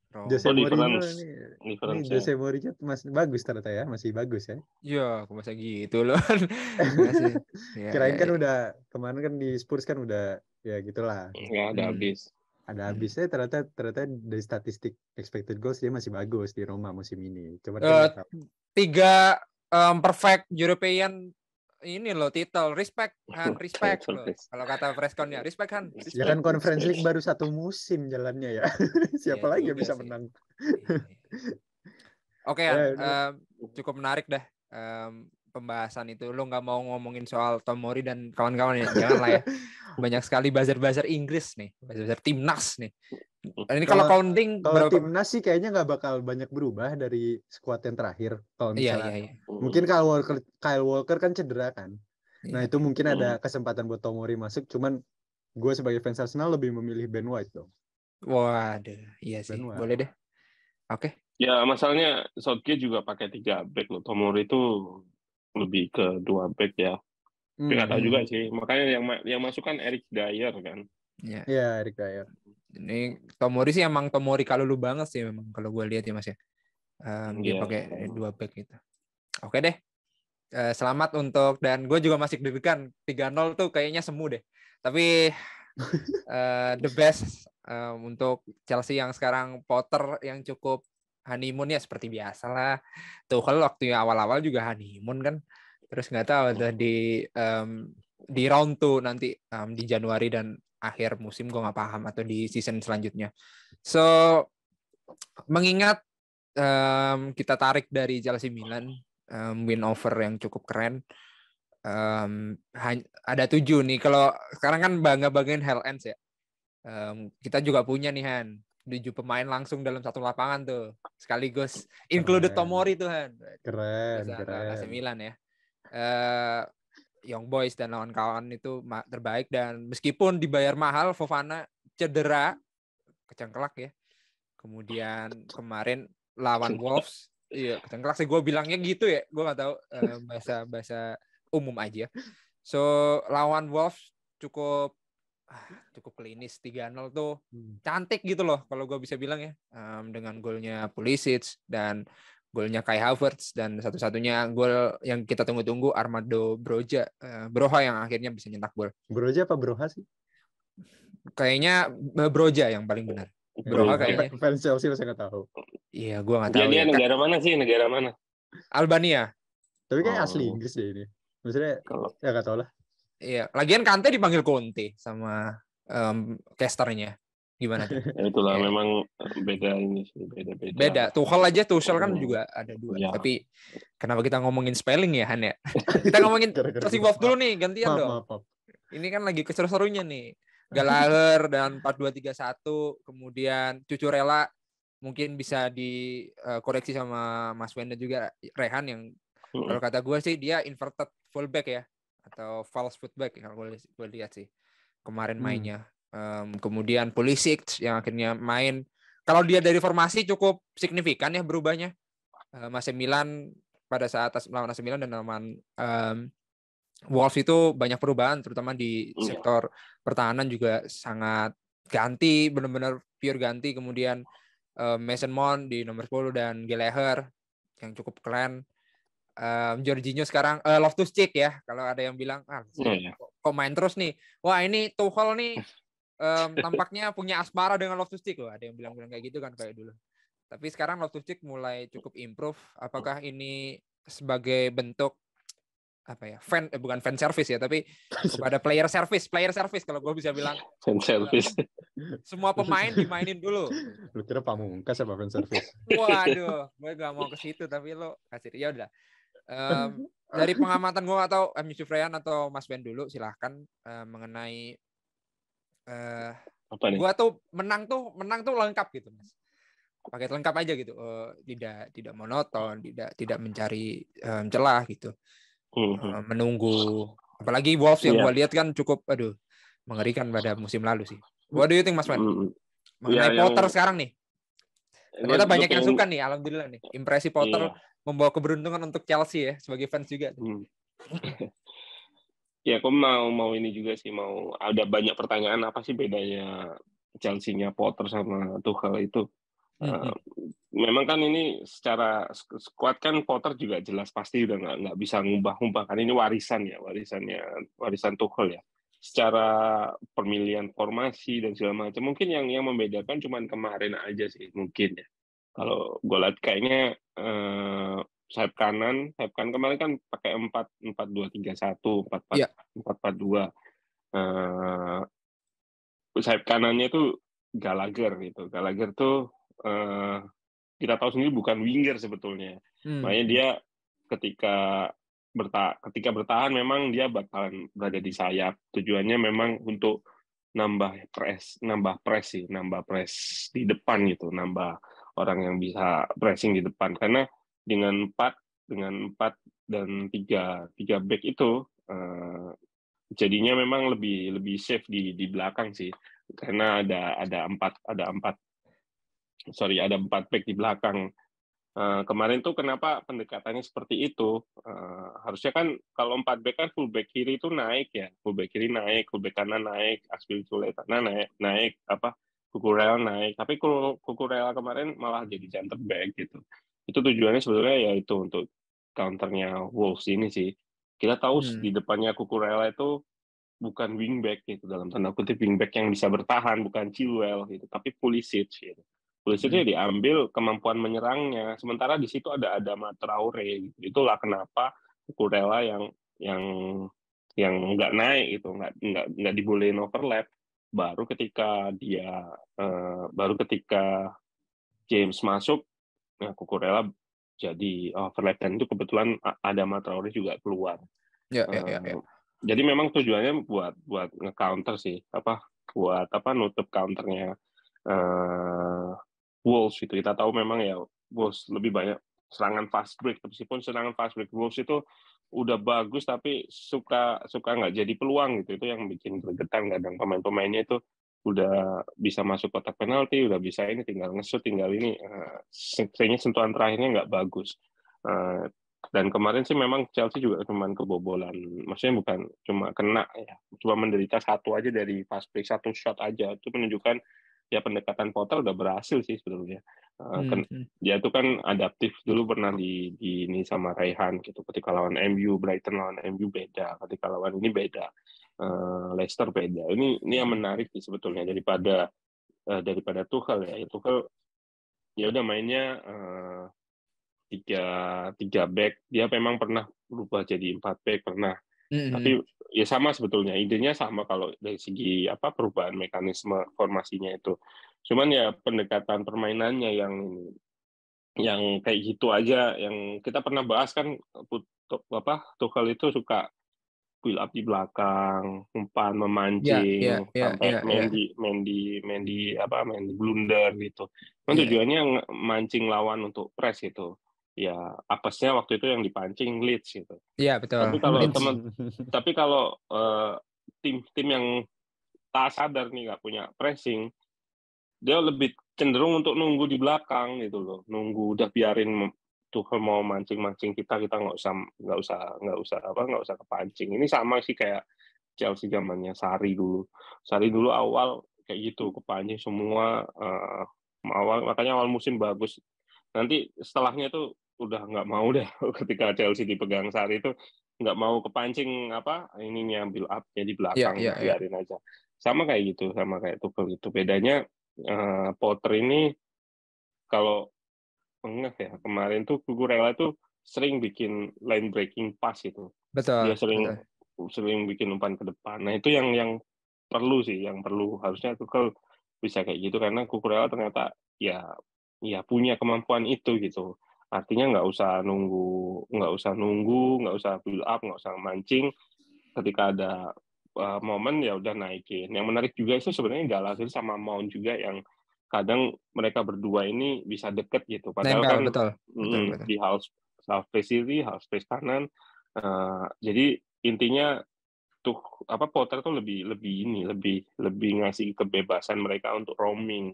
Jose Mourinho ini Jose Mourinho masih bagus ternyata ya, masih bagus ya. Iya, masa gitu loh. Kirain kan udah kemarin kan di Spurs kan udah ya gitulah. Ya udah habis. Ada habisnya ternyata dari statistik expected goals dia masih bagus di Roma musim ini. Coba 3 perfect European ini loh title, respect loh. Kalau kata Fresconnya, respect Han. Ya kan Conference League baru 1 musim jalannya ya. Siapa lagi yang bisa menang? Oke Han, cukup menarik dah pembahasan itu. Lo nggak mau ngomongin soal Tomori dan kawan-kawan ya? Janganlah ya. Banyak sekali buzzer Inggris nih, buzzer timnas nih. Ini kalau counting kalau timnas sih kayaknya nggak bakal banyak berubah dari skuad yang terakhir. Kalau misalnya mungkin Kyle Walker kan cedera kan. Nah itu mungkin ada kesempatan buat Tomori masuk. Cuman gue sebagai fans Arsenal lebih memilih Ben White dong. Waduh, iya sih. Boleh deh. Oke. Ya masalahnya Southgate juga pakai 3 back loh. Tomori itu lebih ke 2 back ya. Tapi nggak tahu juga sih. Makanya yang masuk kan Eric Dyer kan. Iya, Eric Dyer. Ini Tomori sih emang Tomori kalau lu banget sih memang kalau gue lihat ya Mas ya. Dia pakai 2 back gitu. Oke deh. Selamat untuk, dan gue juga masih deg-degan 3-0 tuh kayaknya semu deh. Tapi the best untuk Chelsea yang sekarang Potter yang cukup honeymoon ya seperti biasa lah. Tuchel waktu awal-awal juga honeymoon kan. Terus nggak tahu di round 2 nanti di Januari dan akhir musim gue nggak paham atau di season selanjutnya. So mengingat kita tarik dari Chelsea Milan win over yang cukup keren, ada 7 nih. Kalau sekarang kan bangga-banggain Hell Ends ya. Kita juga punya nih Han 7 pemain langsung dalam satu lapangan tuh sekaligus included Tomori tuh Han. Keren. AC Milan ya. Young Boys dan kawan-kawan itu terbaik, dan meskipun dibayar mahal, Fofana cedera kecengklak ya. Kemudian kemarin lawan Wolves, iya kecengklak sih gue bilangnya gitu ya, gue nggak tahu bahasa umum aja. So lawan Wolves cukup klinis 3-0 tuh cantik gitu loh kalau gue bisa bilang ya, dengan golnya Pulisic dan golnya Kai Havertz, dan satu-satunya gol yang kita tunggu-tunggu Armando Broja yang akhirnya bisa nyetak gol. Broja apa Broha sih? Kayaknya Broja yang paling benar. Broha kayaknya. Fans Chelsea masih nggak tahu. Iya, gue nggak tahu. Dia negara mana sih? Negara mana? Albania. Tapi kayak asli Inggris deh ini. Maksudnya ya nggak tahu lah. Iya, lagian Kante dipanggil Conte sama casternya. Gimana tuh? Itulah memang beda ini sih, beda. Tuchel kan juga ada 2. Ya. Tapi kenapa kita ngomongin spelling ya Han ya? Kita ngomongin Chelsea Wolves dulu nih, gantian dong. Maaf. Ini kan lagi keseru-serunya nih. Gallagher dan 4-2-3-1, kemudian Cucurella mungkin bisa dikoreksi sama Mas Wenda juga, Rehan yang kalau kata gue sih dia inverted fullback ya, atau false fullback kalau gue lihat sih kemarin mainnya. Kemudian Pulisic yang akhirnya main. Kalau dia dari formasi cukup signifikan ya berubahnya. AC Milan pada saat melawan AC Milan dan lawan Wolves itu banyak perubahan, terutama di sektor pertahanan juga sangat ganti, benar-benar pure ganti. Kemudian Mason Mount di nomor 10 dan Gallagher yang cukup keren. Jorginho sekarang Loftus-Cheek ya, kalau ada yang bilang kok main terus nih, wah ini Tuchel nih tampaknya punya asmara dengan Loftus-Cheek loh, ada yang bilang kayak gitu kan kayak dulu. Tapi sekarang Loftus-Cheek mulai cukup improve. Apakah ini sebagai bentuk apa ya, bukan fan service ya, tapi kepada player service kalau gue bisa bilang fan service. Semua pemain dimainin dulu. Lu kira Pamungkas apa fan service? Waduh, gue gak mau ke situ, tapi lo kasih ya udah. Dari pengamatan gue atau Yusuf Ryan atau Mas Ben dulu silahkan mengenai apa nih? Gue tuh menang tuh lengkap gitu Mas, paket lengkap aja gitu, tidak monoton, tidak mencari celah gitu, menunggu. Apalagi Wolves yang gue lihat kan cukup mengerikan pada musim lalu sih. What do you think Mas Ben mengenai Potter sekarang nih? Ternyata banyak yang suka nih, alhamdulillah nih. Impresi Potter membawa keberuntungan untuk Chelsea ya, sebagai fans juga. Ya, aku mau ini juga sih, mau ada banyak pertanyaan apa sih bedanya Chelsea-nya Potter sama Tuchel itu. Memang kan ini secara squad kan Potter juga jelas pasti udah nggak bisa ngubah kan, ini warisan Tuchel ya. secara pemilihan formasi dan segala macam mungkin yang membedakan cuman kemarin aja sih mungkin ya. Kalau gue lihat kayaknya sayap kanan kemarin kan pakai 4-4-2-3-1, 4-4-2. Sayap kanannya itu Gallagher gitu. Gallagher tuh kita tahu sendiri bukan winger sebetulnya. Makanya dia ketika bertahan memang dia bakalan berada di sayap. Tujuannya memang untuk nambah press di depan gitu, nambah orang yang bisa pressing di depan. Karena dengan 4 dan 3 back itu jadinya memang lebih safe di belakang sih. Karena ada 4 back di belakang. Kemarin tuh kenapa pendekatannya seperti itu? Harusnya kan kalau 4 back kan full back kiri itu naik ya, full back kiri naik, full back kanan naik, Azpilicueta naik, Cucurella naik. Tapi Cucurella kemarin malah jadi center back gitu. Itu tujuannya sebenarnya ya itu untuk counternya Wolves ini sih. Kita tahu di depannya Cucurella itu bukan wingback gitu, dalam tanda kutip wingback yang bisa bertahan, bukan Chilwell gitu, tapi Pulisic gitu. Pulisicnya diambil kemampuan menyerangnya, sementara di situ ada Adama Traore gitu. Itulah kenapa Cucurella yang nggak naik itu, nggak dibolehin overlap. Baru ketika James masuk, nah Cucurella jadi overlap, dan itu kebetulan Adama Traore juga keluar. Ya. Jadi memang tujuannya buat nge-counter sih, buat nutup counternya Wolves gitu. Kita tahu memang ya Wolves lebih banyak serangan fast break, meskipun serangan fast break Wolves itu udah bagus tapi suka nggak jadi peluang gitu. Itu yang bikin gregetan kadang pemain-pemainnya itu udah bisa masuk kotak penalti, udah bisa ini tinggal nge-shoot, tinggal ini kayaknya sentuhan terakhirnya nggak bagus. Dan kemarin sih memang Chelsea juga cuma kebobolan, maksudnya bukan cuma kena ya, cuma menderita satu aja dari fast break, satu shot aja. Itu menunjukkan ya pendekatan Potter udah berhasil sih sebetulnya. Dia tuh kan adaptif, dulu pernah di ini sama Rehan gitu. Ketika lawan MU, Brighton lawan MU beda, ketika lawan ini beda, Leicester beda. Ini yang menarik sih sebetulnya daripada Tuchel ya. Tuchel ya udah mainnya 3 back. Dia memang pernah berubah jadi 4 back pernah. Tapi ya sama sebetulnya, idenya sama kalau dari segi perubahan mekanisme formasinya itu. Cuman ya pendekatan permainannya yang kayak gitu aja, yang kita pernah bahas kan, Tuchel itu suka build up di belakang, umpan, memancing, sampai main di blunder gitu. Kan tujuannya mancing lawan untuk press gitu. Ya apesnya waktu itu yang dipancing Leeds gitu. Iya, betul. Tapi kalau tim yang tak sadar nih nggak punya pressing, dia lebih cenderung untuk nunggu di belakang gitu loh. Nunggu, udah biarin Tuchel mau mancing kita nggak usah kepancing. Ini sama sih kayak Chelsea zamannya Sarri dulu. Sarri dulu awal kayak gitu, kepancing semua, makanya awal musim bagus. Nanti setelahnya tuh udah nggak mau deh, ketika Chelsea dipegang Sarri itu nggak mau kepancing ininya build up-nya di belakang, biarin aja. Sama kayak gitu, sama kayak Tuchel itu. Bedanya Potter ini kalau ya kemarin tuh Cucurella tuh sering bikin line breaking pass itu. Betul. Dia sering bikin umpan ke depan. Nah, itu yang perlu harusnya Tuchel bisa kayak gitu, karena Cucurella ternyata ya punya kemampuan itu gitu. Artinya nggak usah nunggu, nggak usah build up, nggak usah mancing. Ketika ada momen ya udah naikin. Yang menarik juga itu sebenarnya Gallagher sama Mount juga, yang kadang mereka berdua ini bisa deket gitu. Padahal kan betul. Di half space kanan. Jadi intinya tuh Potter tuh lebih ngasih kebebasan mereka untuk roaming,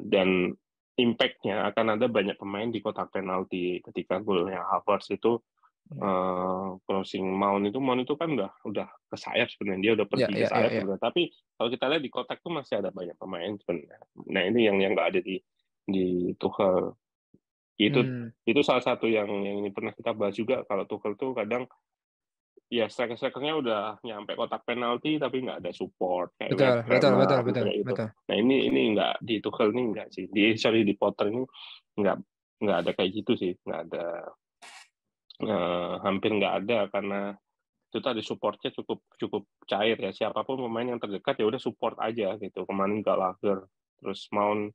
dan impact-nya akan ada banyak pemain di kotak penalti. Ketika golnya Havertz itu crossing Mount itu kan udah ke sayap sebenarnya, dia udah pergi ke sayap sebenarnya. Tapi kalau kita lihat di kotak tuh masih ada banyak pemain sebenarnya. Nah, ini yang nggak ada di Tuchel. Itu salah satu yang ini pernah kita bahas juga, kalau Tuchel tuh kadang ya striker-strikernya udah nyampe kotak penalti tapi nggak ada support kayak Betul, West Ham lah, kayak gitu. betul. Nah ini nggak di Tuchel nih nggak sih, di Potter ini nggak ada kayak gitu sih, nggak ada, hampir nggak ada, karena itu tadi supportnya cukup cair ya, siapapun pemain yang terdekat ya udah support aja gitu. Kemarin Gallagher terus Mount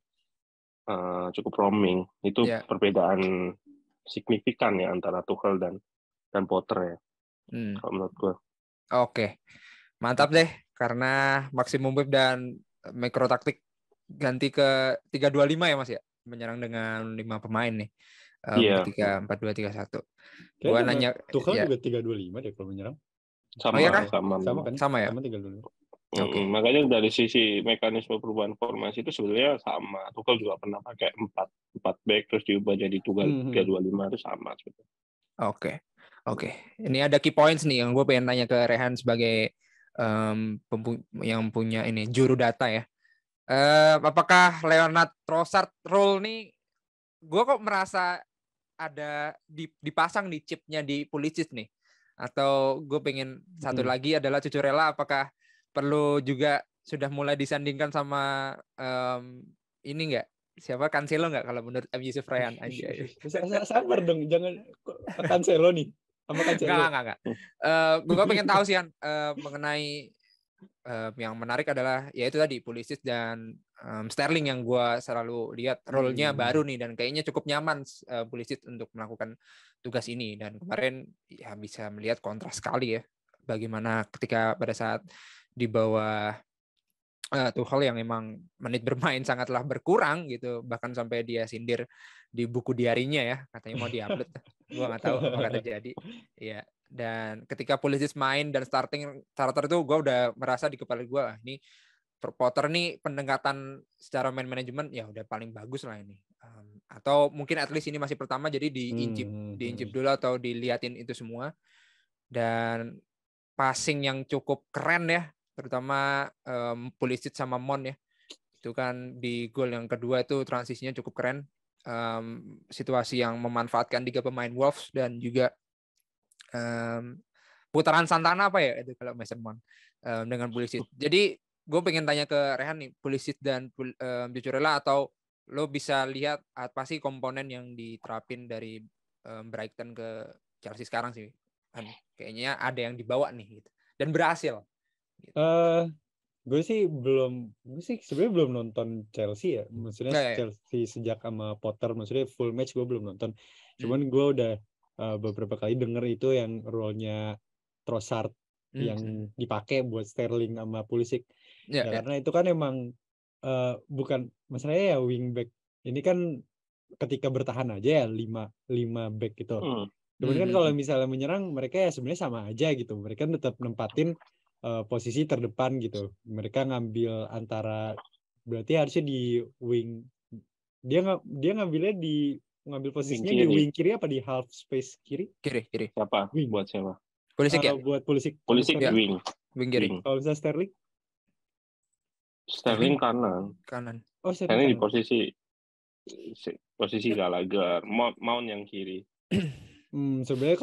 cukup roaming, itu Ya. perbedaan signifikan ya antara Tuchel dan Potter ya. Kalau menurut gue. Oke, mantap deh, karena maksimum wave dan mikrotaktik ganti ke 3-2-5 ya Mas ya, menyerang dengan 5 pemain nih. Iya. 4-2-3-1. Kayaknya Gua nanya Tuchel ya. juga 3-2-5 deh kalau menyerang. Sama, Oh iya kah? Sama kan? Sama ya? Sama 3-2-5. Oke. Makanya dari sisi mekanisme perubahan formasi itu sebenarnya sama. Tuchel juga pernah pakai 4 back terus diubah jadi 3-2-5 itu sama sebetulnya. Oke. Ini ada key points nih yang gue pengen tanya ke Rehan sebagai yang punya ini juru data ya. Apakah Leonard Trossard role nih, gue kok merasa ada dipasang di chipnya di Pulisic nih, atau gue pengen satu lagi adalah Cucurella, apakah perlu juga sudah mulai disandingkan sama ini nggak, siapa, Cancelo nggak kalau menurut Yusuf Ryan aja? Sabar dong, jangan Cancelo nih sama Cancelo. Enggak. Gue pengen tahu sih mengenai yang menarik adalah ya itu tadi Pulisic dan Sterling yang gue selalu lihat role-nya baru nih, dan kayaknya cukup nyaman Pulisic untuk melakukan tugas ini, dan kemarin ya bisa melihat kontras sekali ya bagaimana ketika pada saat di bawah Tuchel yang memang menit bermain sangatlah berkurang gitu, bahkan sampai dia sindir di buku diarinya ya, katanya mau diupload. Gue nggak tahu apakah terjadi ya. Dan ketika Pulisic main dan starter itu gue udah merasa di kepala gue, ini Potter nih pendekatan secara main manajemen ya udah paling bagus lah ini, atau mungkin at least ini masih pertama jadi diincip dulu atau diliatin itu semua. Dan passing yang cukup keren ya, terutama Pulisic sama Mon ya, itu kan di gol yang kedua itu transisinya cukup keren, situasi yang memanfaatkan 3 pemain Wolves, dan juga putaran Santana apa ya itu kalau Mason Mount dengan Pulisic. Jadi gue pengen tanya ke Rehan nih, Pulisic dan Cucurella, atau lo bisa lihat apa sih komponen yang diterapin dari Brighton ke Chelsea sekarang sih? Kayaknya ada yang dibawa nih gitu, dan berhasil. Gitu. Gue sebenarnya belum nonton Chelsea ya, maksudnya Chelsea sejak sama Potter, maksudnya full match gue belum nonton. Cuman gue udah beberapa kali denger itu yang role-nya Trossard yang dipakai buat Sterling sama Pulisic. Karena itu kan emang bukan masalahnya ya wingback ini kan ketika bertahan aja ya 5 back gitu. Cuman kan kalau misalnya menyerang mereka ya sebenarnya sama aja gitu. Mereka tetap nempatin posisi terdepan gitu. Mereka ngambil antara, berarti harusnya di wing, dia ngambil posisinya di wing kiri apa di half space kiri? Kiri. Siapa? Wing. Buat siapa? Pulisic ya? Buat Pulisic ya? Wing kiri. Kalau misalnya Sterling kanan. Oh, Sterling di posisi Gallagher, Mount yang kiri. Sebenarnya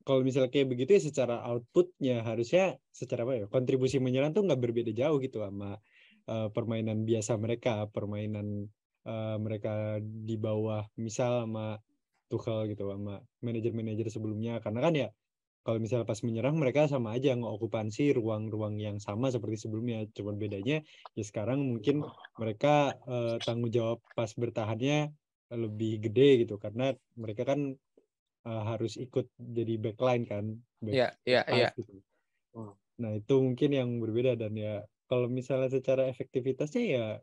kalau misalnya kayak begitu ya, secara outputnya harusnya secara apa ya, kontribusi menyerang tuh nggak berbeda jauh gitu sama permainan biasa mereka, permainan mereka di bawah misal sama Tuchel gitu, sama manajer-manajer sebelumnya. Karena kan ya kalau misalnya pas menyerang mereka sama aja ngokupansi ruang-ruang yang sama seperti sebelumnya. Cuman bedanya ya sekarang mungkin mereka tanggung jawab pas bertahannya lebih gede gitu, karena mereka kan harus ikut jadi backline kan, Iya. gitu. Nah itu mungkin yang berbeda, dan ya kalau misalnya secara efektivitasnya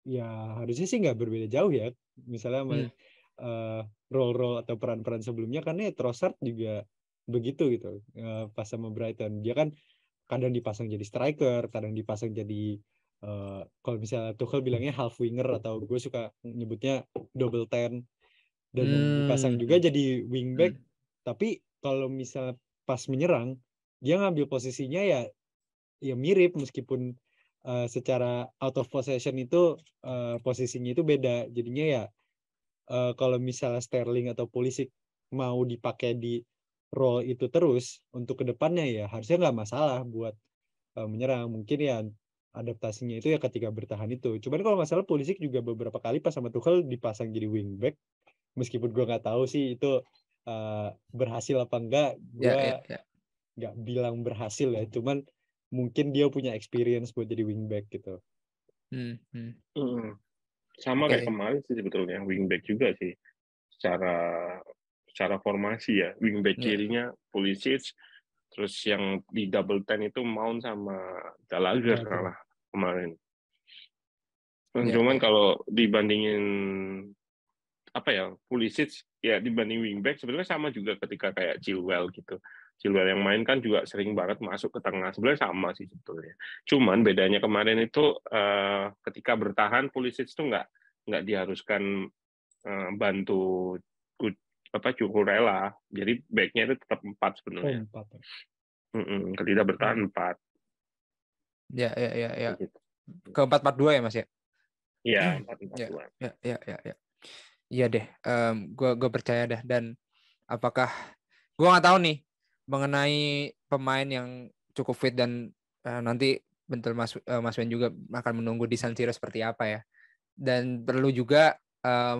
ya harusnya sih nggak berbeda jauh ya, misalnya sama role atau peran-peran sebelumnya, karena ya Trossard juga begitu gitu, pas sama Brighton dia kan kadang dipasang jadi striker, kadang dipasang jadi kalau misalnya Tuchel bilangnya half winger, atau gue suka nyebutnya double 10, dan dipasang juga jadi wingback. Tapi kalau misalnya pas menyerang dia ngambil posisinya ya mirip, meskipun secara out of possession itu posisinya itu beda. Jadinya ya kalau misalnya Sterling atau Pulisic mau dipakai di role itu terus untuk kedepannya ya harusnya nggak masalah buat menyerang. Mungkin ya adaptasinya itu ya ketika bertahan itu. Cuman kalau masalah Pulisic juga beberapa kali pas sama Tuchel dipasang jadi wingback, meskipun gue nggak tahu sih itu berhasil apa enggak, gue nggak bilang berhasil ya, cuman mungkin dia punya experience buat jadi wingback gitu. Sama kayak kemarin sih sebetulnya wingback juga sih secara formasi ya, wingback kirinya Pulisic, terus yang di double 10 itu Mount sama Gallagher salah kemarin. Cuman kalau dibandingin Pulisic ya dibanding wingback sebetulnya sama juga ketika kayak Chilwell gitu. Chilwell yang main kan juga sering banget masuk ke tengah, sebenarnya sama sih sebetulnya. Cuman bedanya kemarin itu ketika bertahan Pulisic itu nggak diharuskan bantu Cucurella, jadi backnya itu tetap 4 sebenarnya. Ketika bertahan 4. Ya. Ke 4-4-2 ya Mas ya? Iya, 4-4-2. Ya. Iya deh, gue percaya dah. Dan apakah gue nggak tahu nih mengenai pemain yang cukup fit dan nanti bentar Mas Wen juga akan menunggu di San Siro seperti apa ya. Dan perlu juga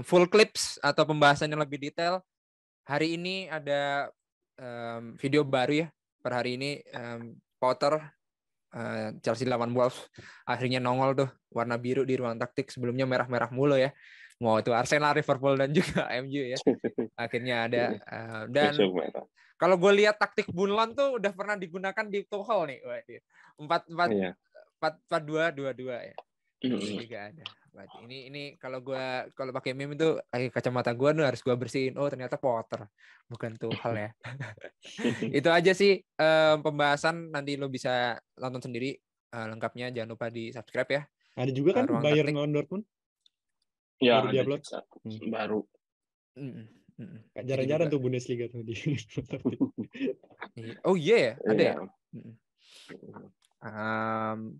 full clips atau pembahasan yang lebih detail. Hari ini ada video baru ya per hari ini, Potter Chelsea lawan Wolves akhirnya nongol tuh warna biru di ruang taktik, sebelumnya merah-merah mulu ya, mau itu Arsenal, Liverpool dan juga MU ya, akhirnya ada dan kalau gue lihat taktik Bunlon tuh udah pernah digunakan di Tuchel nih, 4-4-2 ya. Ini juga ada. Berarti ini kalau pakai meme itu kacamata gue tuh harus gue bersihin. Oh ternyata Potter bukan Tuchel ya. Itu aja sih pembahasan, nanti lo bisa nonton sendiri lengkapnya. Jangan lupa di subscribe ya. Ada juga kan Bayern lawan Dortmund? Ya, baru diupload. Baru. Jarang-jarang tuh Bundesliga tuh di. Oh iya ya, ada ya.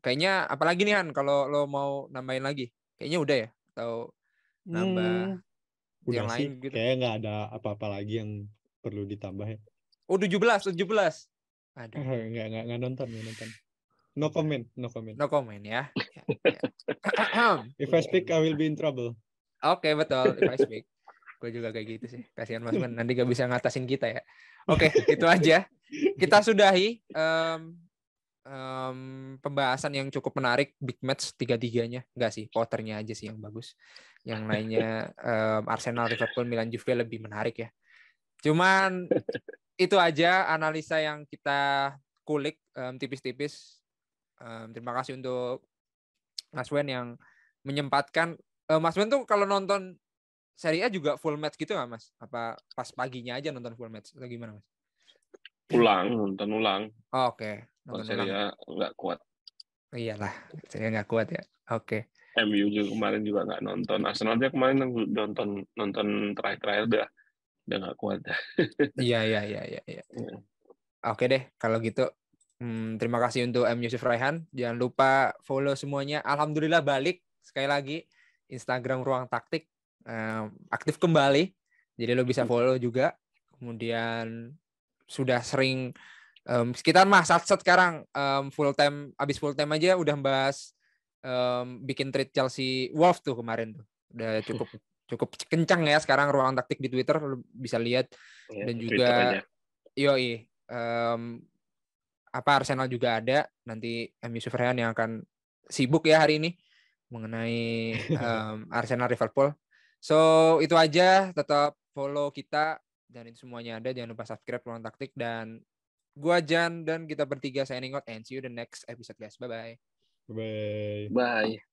Kayaknya apalagi nih Han, kalau lo mau nambahin lagi, kayaknya udah ya, atau nambah udah yang sih, lain gitu. Kayaknya nggak ada apa-apa lagi yang perlu ditambah ya. Oh 17. Aduh. Nggak nonton. No comment ya. If I speak I will be in trouble. Oke, betul. If I speak, gue juga kayak gitu sih. Kasihan Mas Men, nanti gak bisa ngatasin kita ya. Oke, itu aja. Kita sudahi pembahasan yang cukup menarik, big match 3-3-nya. Enggak sih, Potternya aja sih yang bagus. Yang lainnya Arsenal, Liverpool, Milan, Juve lebih menarik ya. Cuman itu aja analisa yang kita kulik tipis-tipis. Terima kasih untuk Mas Wen yang menyempatkan. Mas Wen tuh kalau nonton Serie A juga full match gitu nggak Mas? Apa pas paginya aja nonton full match? Atau gimana Mas? Nonton ulang. Oh, oke. Nonton Serie A nggak kuat. Iyalah, saya nggak kuat ya. Oke. MU juga kemarin juga nggak nonton. Arsenal dia kemarin nonton terakhir udah nggak kuat. Iya. Oke deh, kalau gitu. Terima kasih untuk M. Yusuf Raihan. Jangan lupa follow semuanya. Alhamdulillah balik sekali lagi Instagram Ruang Taktik aktif kembali. Jadi lo bisa follow juga. Kemudian sudah sering sekitar sekarang full time, abis full time aja udah bahas bikin trade Chelsea Wolves tuh kemarin tuh. Udah cukup kencang ya sekarang Ruang Taktik di Twitter, lo bisa lihat. Dan juga Arsenal juga ada. Nanti M. Yusuf Raihan yang akan sibuk ya hari ini mengenai Arsenal Liverpool. So itu aja, tetap follow kita dan itu semuanya ada. Jangan lupa subscribe Ruang Taktik, dan gua Jan dan kita bertiga signing out and see you the next episode guys. Bye. Bye. Bye.